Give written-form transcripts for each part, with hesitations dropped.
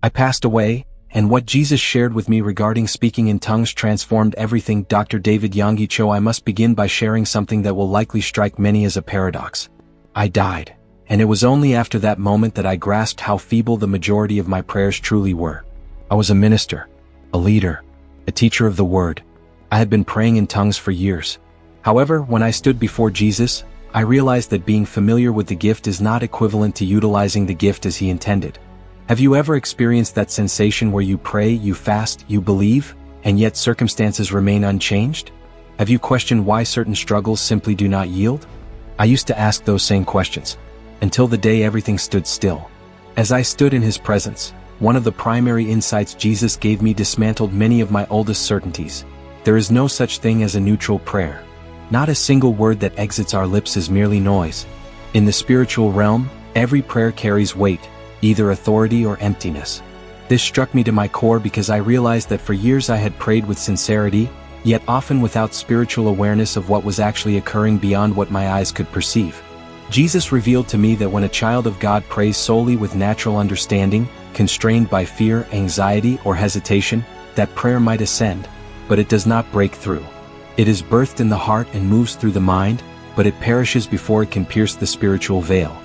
I passed away, and what Jesus shared with me regarding speaking in tongues transformed everything. Dr. David Yonggi Cho. I must begin by sharing something that will likely strike many as a paradox. I died, and it was only after that moment that I grasped how feeble the majority of my prayers truly were. I was a minister, a leader, a teacher of the word. I had been praying in tongues for years. However, when I stood before Jesus, I realized that being familiar with the gift is not equivalent to utilizing the gift as he intended. Have you ever experienced that sensation where you pray, you fast, you believe, and yet circumstances remain unchanged? Have you questioned why certain struggles simply do not yield? I used to ask those same questions, until the day everything stood still. As I stood in his presence, one of the primary insights Jesus gave me dismantled many of my oldest certainties. There is no such thing as a neutral prayer. Not a single word that exits our lips is merely noise. In the spiritual realm, every prayer carries weight, either authority or emptiness. This struck me to my core because I realized that for years I had prayed with sincerity, yet often without spiritual awareness of what was actually occurring beyond what my eyes could perceive. Jesus revealed to me that when a child of God prays solely with natural understanding, constrained by fear, anxiety, or hesitation, that prayer might ascend, but it does not break through. It is birthed in the heart and moves through the mind, but it perishes before it can pierce the spiritual veil.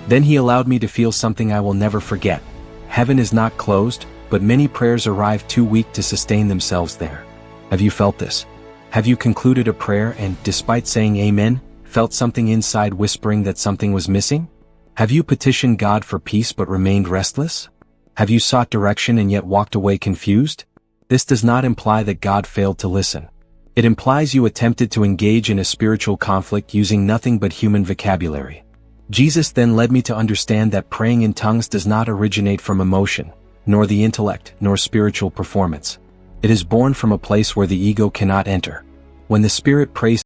Then he allowed me to feel something I will never forget. Heaven is not closed, but many prayers arrive too weak to sustain themselves there. Have you felt this? Have you concluded a prayer and, despite saying amen, felt something inside whispering that something was missing? Have you petitioned God for peace but remained restless? Have you sought direction and yet walked away confused? This does not imply that God failed to listen. It implies you attempted to engage in a spiritual conflict using nothing but human vocabulary. Jesus then led me to understand that praying in tongues does not originate from emotion, nor the intellect, nor spiritual performance. It is born from a place where the ego cannot enter. When the Spirit prays